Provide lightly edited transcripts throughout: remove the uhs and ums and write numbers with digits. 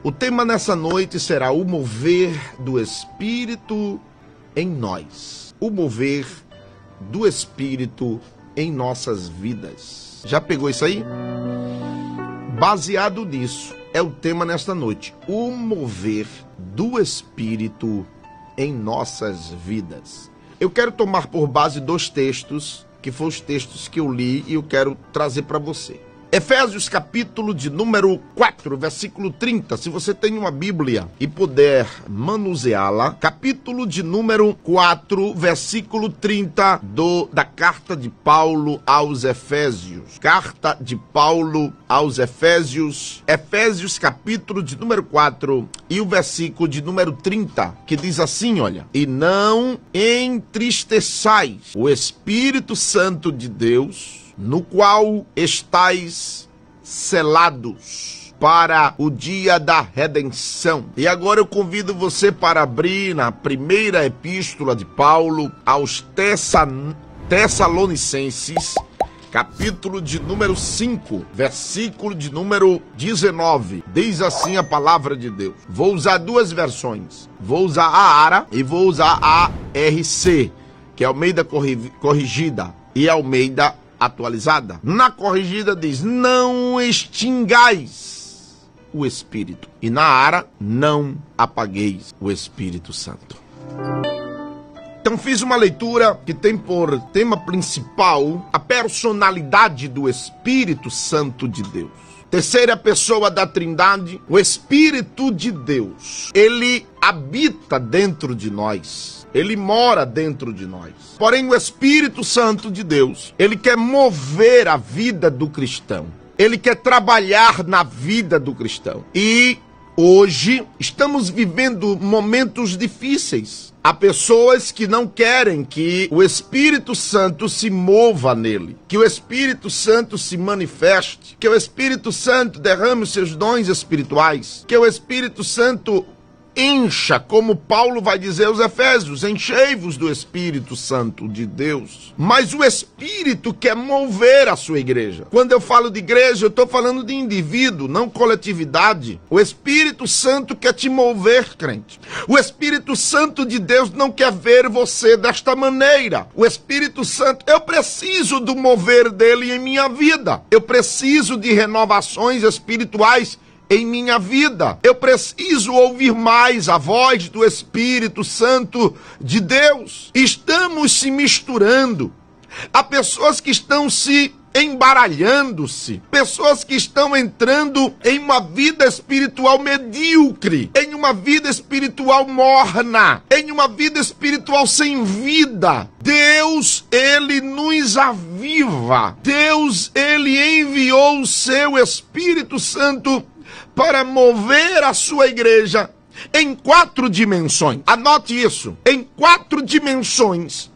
O tema nessa noite será o mover do Espírito em nós. O mover do Espírito em nossas vidas. Já pegou isso aí? Baseado nisso, é o tema nesta noite. O mover do Espírito em nossas vidas. Eu quero tomar por base dois textos, que foram os textos que eu li e eu quero trazer para você. Efésios capítulo de número 4, versículo 30, se você tem uma Bíblia e puder manuseá-la, capítulo de número 4, versículo 30 da carta de Paulo aos Efésios. Carta de Paulo aos Efésios, Efésios capítulo de número 4 e o versículo de número 30, que diz assim, olha: e não entristeçais o Espírito Santo de Deus, no qual estáis selados para o dia da redenção. E agora eu convido você para abrir na primeira epístola de Paulo aos Tessalonicenses, capítulo de número 5, versículo de número 19. Diz assim a palavra de Deus. Vou usar duas versões. Vou usar a ARA e vou usar a ARC, que é Almeida Corrigida e Almeida Atualizada. Na corrigida diz: não extingais o Espírito. E na ARA, não apagueis o Espírito Santo. Então fiz uma leitura que tem por tema principal a personalidade do Espírito Santo de Deus. Terceira pessoa da Trindade, o Espírito de Deus. Ele habita dentro de nós. Ele mora dentro de nós. Porém, o Espírito Santo de Deus, ele quer mover a vida do cristão. Ele quer trabalhar na vida do cristão. E hoje estamos vivendo momentos difíceis. Há pessoas que não querem que o Espírito Santo se mova nele, que o Espírito Santo se manifeste, que o Espírito Santo derrame os seus dons espirituais, que o Espírito Santo encha, como Paulo vai dizer aos Efésios: enchei-vos do Espírito Santo de Deus. Mas o Espírito quer mover a sua igreja. Quando eu falo de igreja, eu estou falando de indivíduo, não coletividade. O Espírito Santo quer te mover, crente. O Espírito Santo de Deus não quer ver você desta maneira. O Espírito Santo, eu preciso do mover dele em minha vida. Eu preciso de renovações espirituais em minha vida. Eu preciso ouvir mais a voz do Espírito Santo de Deus. Estamos se misturando. Há pessoas que estão se embaralhando-se, pessoas que estão entrando em uma vida espiritual medíocre, em uma vida espiritual morna, em uma vida espiritual sem vida. Deus, ele nos aviva. Deus, ele enviou o seu Espírito Santo para mover a sua igreja em 4 dimensões. Anote isso. Em 4 dimensões,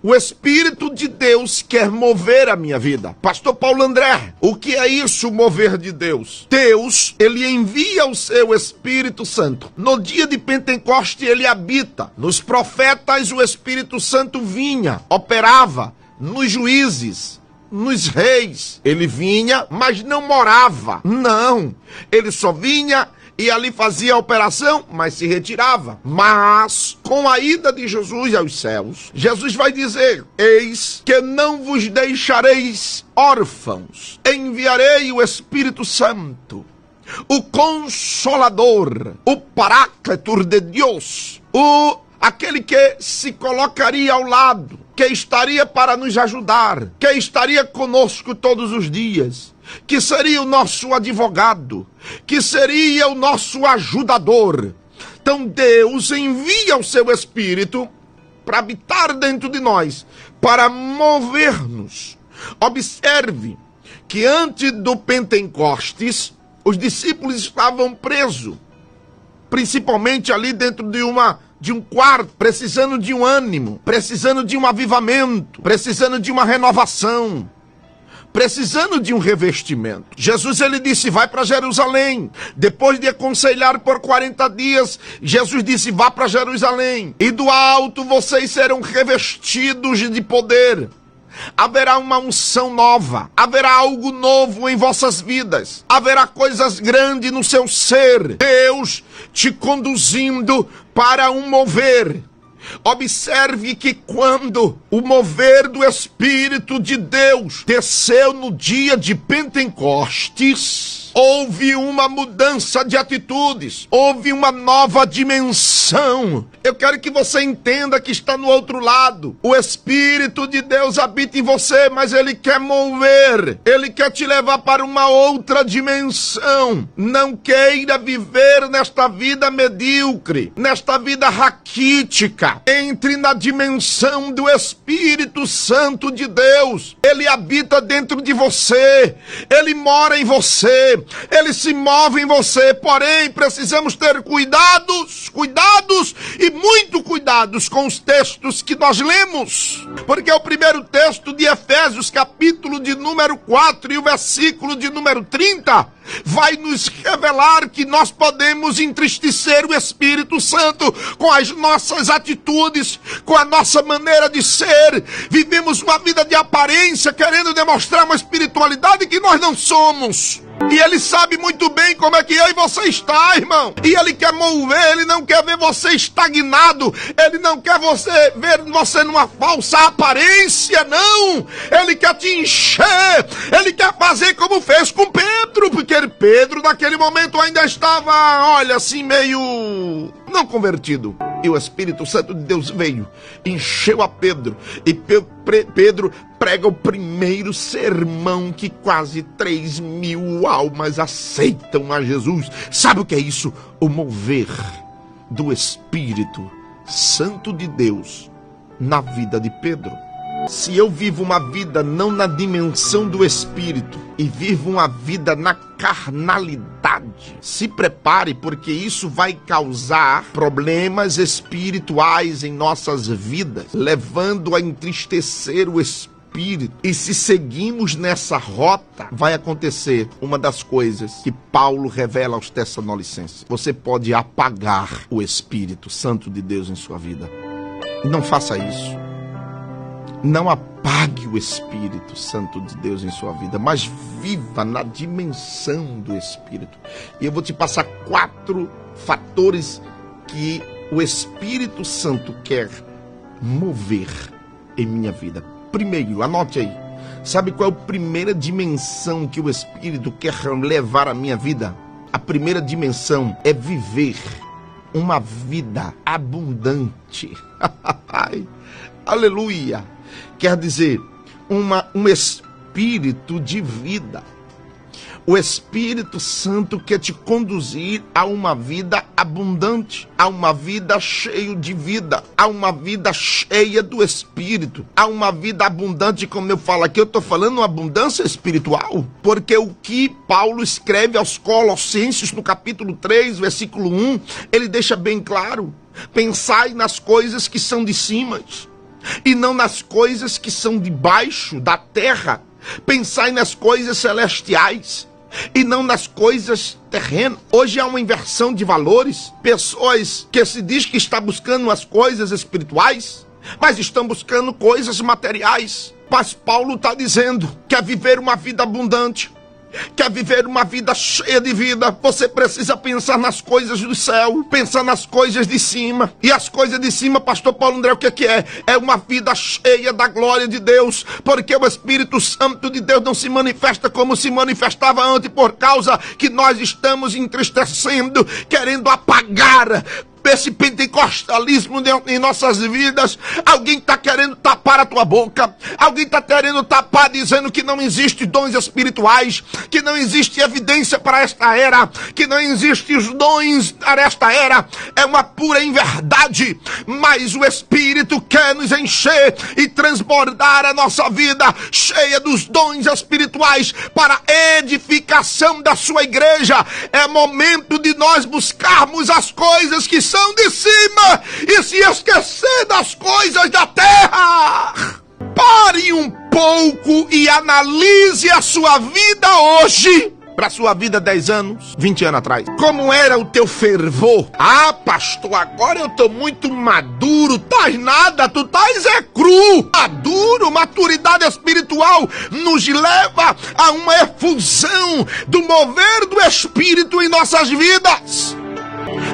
o Espírito de Deus quer mover a minha vida. Pastor Paulo André, o que é isso, mover de Deus? Deus, ele envia o seu Espírito Santo. No dia de Pentecoste, ele habita. Nos profetas, o Espírito Santo vinha, operava. Nos juízes, nos reis, ele vinha, mas não morava. Não, ele só vinha e ali fazia a operação, mas se retirava. Mas com a ida de Jesus aos céus, Jesus vai dizer: eis que não vos deixareis órfãos, enviarei o Espírito Santo, o Consolador, o Paráclito de Deus, aquele que se colocaria ao lado, que estaria para nos ajudar, que estaria conosco todos os dias, que seria o nosso advogado, que seria o nosso ajudador. Então Deus envia o seu Espírito para habitar dentro de nós, para mover-nos. Observe que antes do Pentecostes, os discípulos estavam presos, principalmente ali dentro de um quarto, precisando de um ânimo, precisando de um avivamento, precisando de uma renovação, precisando de um revestimento. Jesus, ele disse: vai para Jerusalém. Depois de aconselhar por 40 dias, Jesus disse: vá para Jerusalém, e do alto vocês serão revestidos de poder. haverá uma unção nova, haverá algo novo em vossas vidas, haverá coisas grandes no seu ser, Deus te conduzindo para um mover. Observe que quando o mover do Espírito de Deus desceu no dia de Pentecostes, houve uma mudança de atitudes, houve uma nova dimensão. Eu quero que você entenda que está no outro lado. O Espírito de Deus habita em você, mas Ele quer mover, Ele quer te levar para uma outra dimensão. Não queira viver nesta vida medíocre, nesta vida raquítica. Entre na dimensão do Espírito Santo de Deus. Ele habita dentro de você, Ele mora em você, Ele se move em você, porém precisamos ter cuidados e muito cuidados com os textos que nós lemos, porque o primeiro texto de Efésios, capítulo de número 4 e o versículo de número 30, vai nos revelar que nós podemos entristecer o Espírito Santo com as nossas atitudes, com a nossa maneira de ser. Vivemos uma vida de aparência, querendo demonstrar uma espiritualidade que nós não somos. E Ele sabe muito bem como é que eu e você está, irmão. E Ele quer mover, Ele não quer ver você estagnado. Ele não quer ver você numa falsa aparência, não. Ele quer te encher. Ele quer fazer como fez com Pedro. Porque Pedro, naquele momento, ainda estava, olha, assim, meio não convertido. E o Espírito Santo de Deus veio, encheu a Pedro. E Pedro prega o primeiro sermão que quase 3.000 almas aceitam a Jesus. Sabe o que é isso? O mover do Espírito Santo de Deus na vida de Pedro. Se eu vivo uma vida não na dimensão do Espírito e vivo uma vida na carnalidade, se prepare, porque isso vai causar problemas espirituais em nossas vidas, levando a entristecer o Espírito. E se seguimos nessa rota, vai acontecer uma das coisas que Paulo revela aos Tessalonicenses: você pode apagar o Espírito Santo de Deus em sua vida. Não faça isso. Não apague o Espírito Santo de Deus em sua vida, mas viva na dimensão do Espírito. E eu vou te passar 4 fatores que o Espírito Santo quer mover em minha vida. Primeiro, anote aí. Sabe qual é a primeira dimensão que o Espírito quer levar à minha vida? A primeira dimensão é viver uma vida abundante. Aleluia! Quer dizer, um espírito de vida. O Espírito Santo quer te conduzir a uma vida abundante, a uma vida cheia de vida, a uma vida cheia do Espírito, a uma vida abundante. Como eu falo aqui, eu estou falando uma abundância espiritual, porque o que Paulo escreve aos Colossenses no capítulo 3, versículo 1, ele deixa bem claro: pensai nas coisas que são de cima e não nas coisas que são debaixo da terra. Pensai nas coisas celestiais e não nas coisas terrenas. Hoje há uma inversão de valores. Pessoas que se diz que está buscando as coisas espirituais, mas estão buscando coisas materiais. Mas Paulo está dizendo: quer viver uma vida abundante, quer viver uma vida cheia de vida, você precisa pensar nas coisas do céu, pensar nas coisas de cima. E as coisas de cima, pastor Paulo André, o que é? É uma vida cheia da glória de Deus, porque o Espírito Santo de Deus não se manifesta como se manifestava antes, por causa que nós estamos entristecendo, querendo apagar esse pentecostalismo em nossas vidas. Alguém está querendo tapar a tua boca, alguém está querendo tapar, dizendo que não existe dons espirituais, que não existe evidência para esta era, que não existem os dons para esta era. É uma pura inverdade, mas o Espírito quer nos encher e transbordar a nossa vida cheia dos dons espirituais para a edificação da sua igreja. É momento de nós buscarmos as coisas que são de cima e se esquecer das coisas da terra. Pare um pouco e analise a sua vida hoje para sua vida 10 anos, 20 anos atrás? Como era o teu fervor? Ah, pastor, agora eu tô muito maduro. Tás nada, tu tás cru. Maduro, maturidade espiritual nos leva a uma efusão do mover do Espírito em nossas vidas.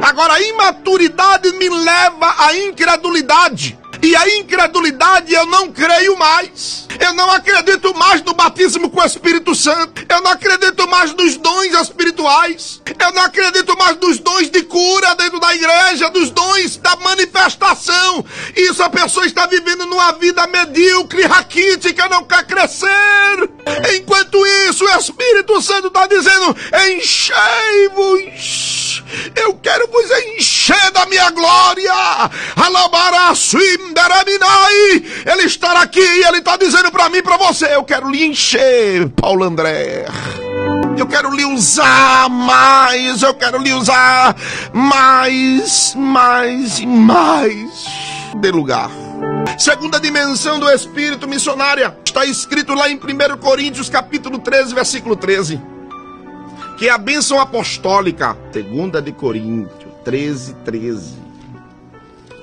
Agora, a imaturidade me leva à incredulidade. E a incredulidade, eu não creio mais. Eu não acredito mais no batismo com o Espírito Santo. Eu não acredito mais nos dons espirituais. Eu não acredito mais nos dons de cura dentro da igreja, dos dons da manifestação. Isso, a pessoa está vivendo numa vida medíocre, raquítica, não quer crescer. Enquanto isso, o Espírito Santo está dizendo: enchei-vos. Eu quero vos encher da minha glória. Ele está aqui e ele está dizendo para mim e para você: eu quero lhe encher, Paulo André. Eu quero lhe usar mais. Eu quero lhe usar mais e mais. Dê lugar. Segunda dimensão do Espírito missionária. Está escrito lá em 1 Coríntios capítulo 13, versículo 13. Que é a bênção apostólica. 2 de Coríntios 13,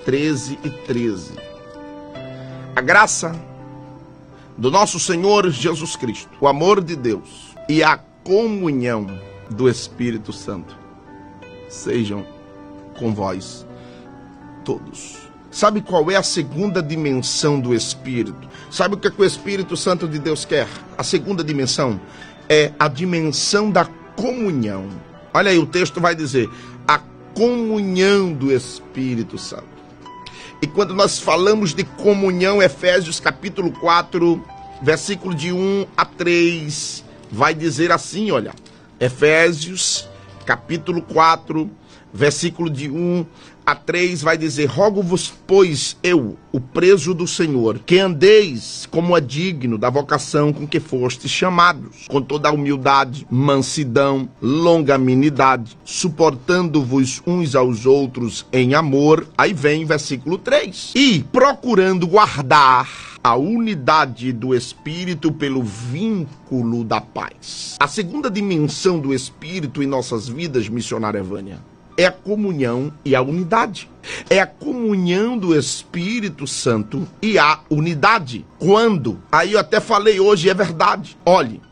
13 e 13. A graça do nosso Senhor Jesus Cristo, o amor de Deus e a comunhão do Espírito Santo sejam com vós todos. Sabe qual é a segunda dimensão do Espírito? Sabe o que o Espírito Santo de Deus quer? A segunda dimensão é a dimensão da comunhão. Olha aí, o texto vai dizer: a comunhão do Espírito Santo. E quando nós falamos de comunhão, Efésios capítulo 4, versículo de 1 a 3, vai dizer assim, olha. Efésios capítulo 4, versículo de 1 a 3 vai dizer: rogo-vos, pois, eu, o preso do Senhor, que andeis como é digno da vocação com que fostes chamados, com toda a humildade, mansidão, longanimidade, suportando-vos uns aos outros em amor. Aí vem versículo 3. E procurando guardar a unidade do Espírito pelo vínculo da paz. A segunda dimensão do Espírito em nossas vidas, missionária Vânia, é a comunhão e a unidade. É a comunhão do Espírito Santo e a unidade. Quando? Aí eu até falei hoje, é verdade. Olhe,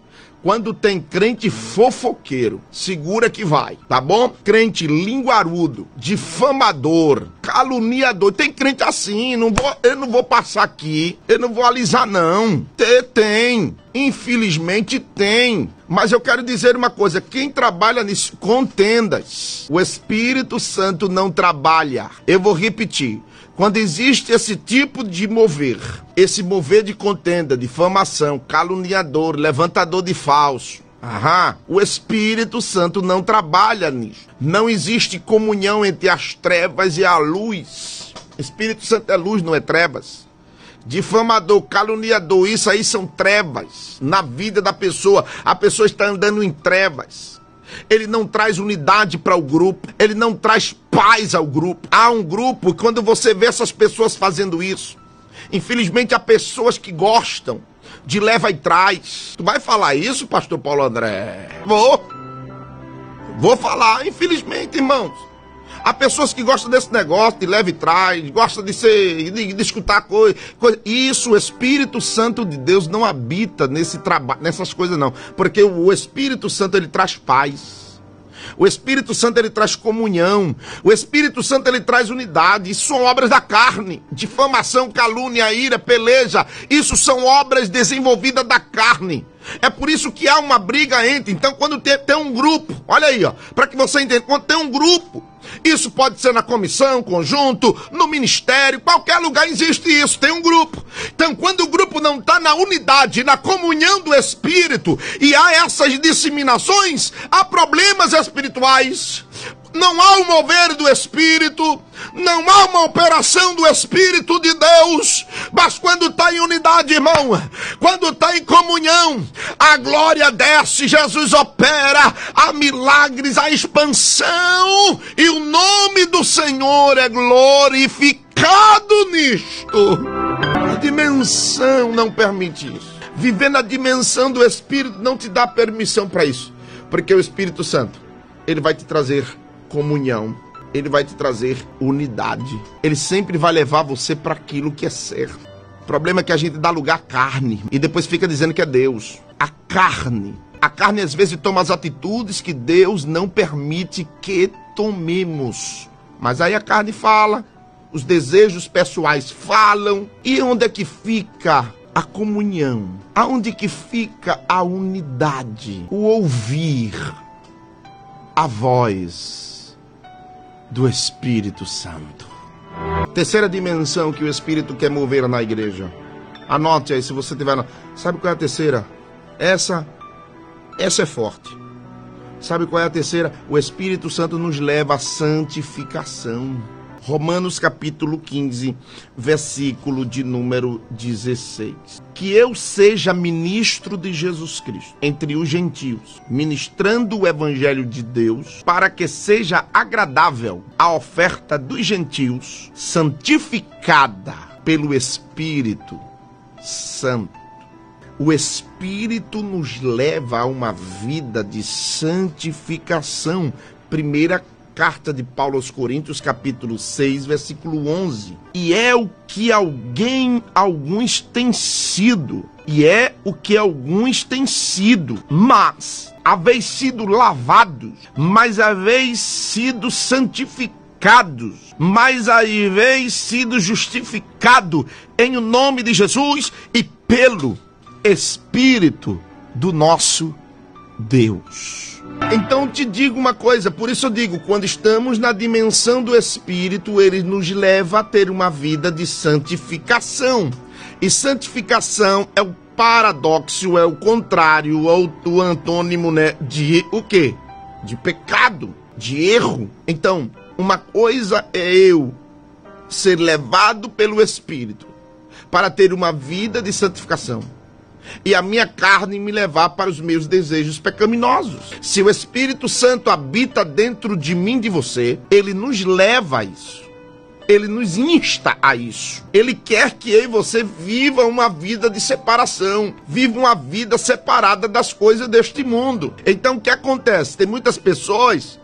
quando tem crente fofoqueiro, segura que vai, tá bom? Crente linguarudo, difamador, caluniador. Tem crente assim, eu não vou passar aqui, eu não vou alisar não. Tem, infelizmente tem. Mas eu quero dizer uma coisa: quem trabalha nisso, contendas. O Espírito Santo não trabalha. Eu vou repetir. Quando existe esse tipo de mover, esse mover de contenda, difamação, caluniador, levantador de falso, o Espírito Santo não trabalha nisso. Não existe comunhão entre as trevas e a luz. Espírito Santo é luz, não é trevas. Difamador, caluniador, isso aí são trevas na vida da pessoa. A pessoa está andando em trevas. Ele não traz unidade para o grupo, ele não traz paz ao grupo. Há um grupo, e quando você vê essas pessoas fazendo isso, infelizmente há pessoas que gostam de leva e traz. Tu vai falar isso, pastor Paulo André? Vou falar, infelizmente, irmãos. Há pessoas que gostam desse negócio de leva e traz, gostam de escutar coisa. Isso, o Espírito Santo de Deus não habita nessas coisas não. Porque o Espírito Santo, ele traz paz. O Espírito Santo, ele traz comunhão. O Espírito Santo, ele traz unidade. Isso são obras da carne. Difamação, calúnia, ira, peleja. Isso são obras desenvolvidas da carne. É por isso que há uma briga entre. Então, quando tem um grupo, olha aí, ó, para que você entenda, quando tem um grupo, isso pode ser na comissão, conjunto, no ministério, qualquer lugar existe isso, tem um grupo. Então, quando o grupo não está na unidade, na comunhão do Espírito, e há essas disseminações, há problemas espirituais. Não há um mover do Espírito, não há uma operação do Espírito de Deus, mas quando está em unidade, irmão, quando está em comunhão, a glória desce, Jesus opera, há milagres, há expansão, e o nome do Senhor é glorificado nisto. A dimensão não permite isso. Viver na dimensão do Espírito não te dá permissão para isso. Porque o Espírito Santo, ele vai te trazer comunhão, ele vai te trazer unidade. Ele sempre vai levar você para aquilo que é certo. O problema é que a gente dá lugar à carne e depois fica dizendo que é Deus. A carne às vezes toma as atitudes que Deus não permite que tomemos. Mas aí a carne fala, os desejos pessoais falam. E onde é que fica a comunhão? Aonde que fica a unidade? O ouvir a voz do Espírito Santo. Terceira dimensão que o Espírito quer mover na igreja. Anote aí se você tiver... Sabe qual é a terceira? Essa é forte. Sabe qual é a terceira? O Espírito Santo nos leva à santificação. Romanos capítulo 15, versículo de número 16. Que eu seja ministro de Jesus Cristo entre os gentios, ministrando o evangelho de Deus, para que seja agradável a oferta dos gentios, santificada pelo Espírito Santo. O Espírito nos leva a uma vida de santificação. Primeira Carta de Paulo aos Coríntios, capítulo 6, versículo 11. E é o que alguns têm sido. Mas haveis sido lavados, mas haveis sido santificados, mas haveis sido justificado em o nome de Jesus e pelo Espírito do nosso Deus. Então te digo uma coisa, por isso eu digo, quando estamos na dimensão do Espírito, ele nos leva a ter uma vida de santificação. E santificação é o paradoxo, é o contrário, é o antônimo, né, de o quê? De pecado, de erro. Então, uma coisa é eu ser levado pelo Espírito para ter uma vida de santificação, e a minha carne me levar para os meus desejos pecaminosos. Se o Espírito Santo habita dentro de mim, de você, ele nos leva a isso. Ele nos insta a isso. Ele quer que eu e você viva uma vida de separação, viva uma vida separada das coisas deste mundo. Então o que acontece? Tem muitas pessoas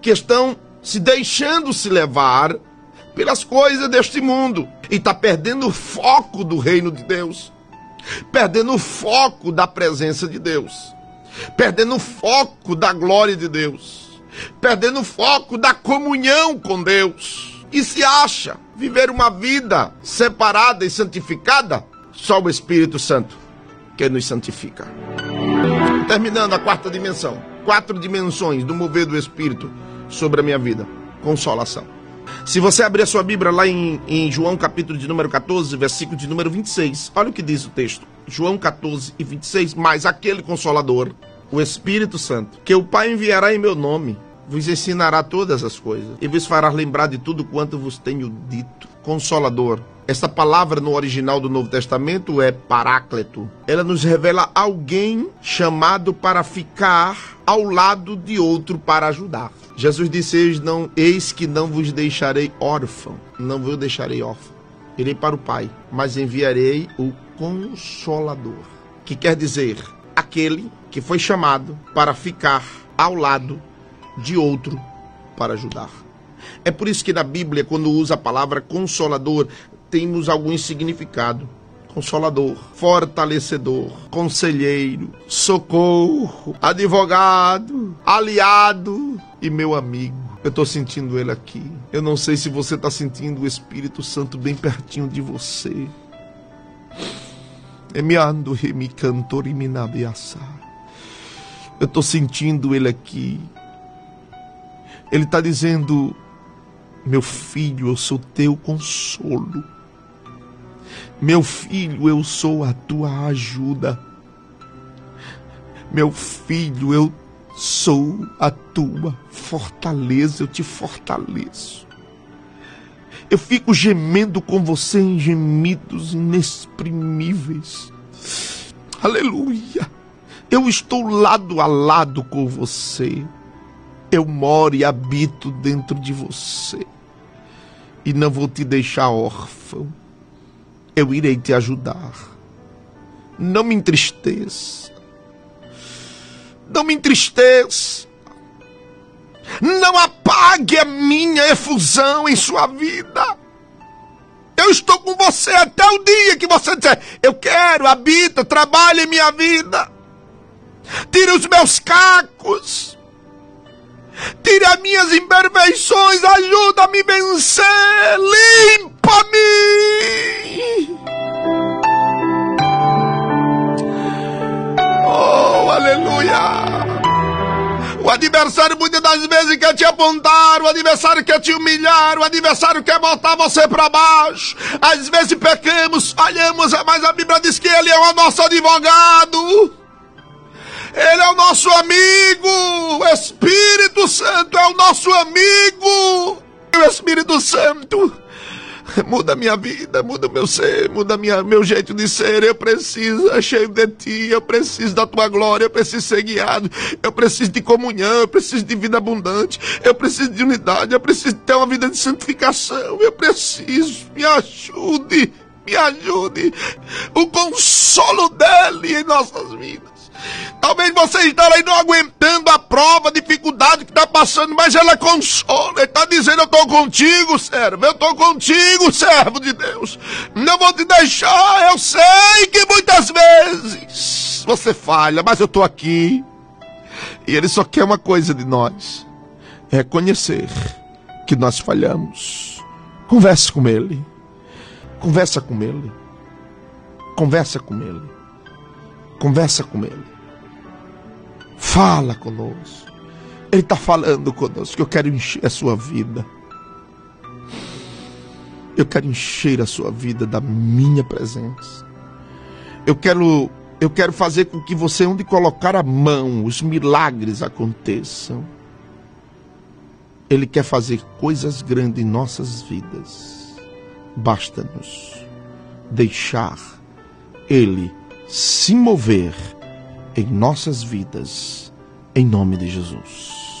que estão se deixando se levar pelas coisas deste mundo e está perdendo o foco do reino de Deus, perdendo o foco da presença de Deus, perdendo o foco da glória de Deus, perdendo o foco da comunhão com Deus, e se acha viver uma vida separada e santificada. Só o Espírito Santo que nos santifica. Terminando a quarta dimensão, 4 dimensões do mover do Espírito sobre a minha vida. Consolação. Se você abrir a sua Bíblia lá em João capítulo de número 14, versículo de número 26, olha o que diz o texto. João 14 e 26, mas aquele Consolador, o Espírito Santo, que o Pai enviará em meu nome, vos ensinará todas as coisas e vos fará lembrar de tudo quanto vos tenho dito. Consolador. Essa palavra no original do Novo Testamento é Paráclito. Ela nos revela alguém chamado para ficar ao lado de outro para ajudar. Jesus disse, eis que não vos deixarei órfão, não vos deixarei órfão. Irei para o Pai, mas enviarei o Consolador, que quer dizer, aquele que foi chamado para ficar ao lado de outro para ajudar. É por isso que na Bíblia, quando usa a palavra Consolador, temos algum significado. Consolador, fortalecedor, conselheiro, socorro, advogado, aliado e meu amigo. Eu estou sentindo ele aqui. Eu não sei se você está sentindo o Espírito Santo bem pertinho de você. Eu estou sentindo ele aqui. Ele está dizendo, meu filho, eu sou teu consolo. Meu filho, eu sou a tua ajuda. Meu filho, eu sou a tua fortaleza, eu te fortaleço. Eu fico gemendo com você em gemidos inexprimíveis. Aleluia! Eu estou lado a lado com você. Eu moro e habito dentro de você. E não vou te deixar órfão. Eu irei te ajudar. Não me entristeça. não me entristeça. Não apague a minha efusão em sua vida. Eu estou com você até o dia que você disser: eu quero, habita, trabalha em minha vida. Tira os meus cacos. Tire as minhas imperfeições. Ajuda a me vencer. Limpa-me. Oh, aleluia. O adversário muitas das vezes quer te apontar, o adversário quer te humilhar, o adversário quer botar você para baixo. Às vezes pecamos, falhamos, mas a Bíblia diz que Ele é o nosso advogado. Ele é o nosso amigo. O Espírito Santo é o nosso amigo. O Espírito Santo muda minha vida, muda meu ser, muda meu jeito de ser. Eu preciso, é cheio de ti, eu preciso da tua glória, eu preciso ser guiado, eu preciso de comunhão, eu preciso de vida abundante, eu preciso de unidade, eu preciso ter uma vida de santificação, eu preciso, me ajude, o consolo dele em nossas vidas. Talvez você esteja aí não aguentando a prova, a dificuldade que está passando, mas ela consola. Ele está dizendo: eu estou contigo, servo. Eu estou contigo, servo de Deus. Não vou te deixar. Eu sei que muitas vezes você falha, mas eu estou aqui. E Ele só quer uma coisa de nós: é reconhecer que nós falhamos. Converse com Ele. Conversa com Ele. Conversa com Ele. Conversa com Ele. Fala conosco. Ele está falando conosco. Eu quero encher a sua vida. Eu quero encher a sua vida da minha presença. Eu quero fazer com que você, onde colocar a mão, os milagres aconteçam. Ele quer fazer coisas grandes em nossas vidas. Basta-nos deixar Ele se mover em nossas vidas, em nome de Jesus.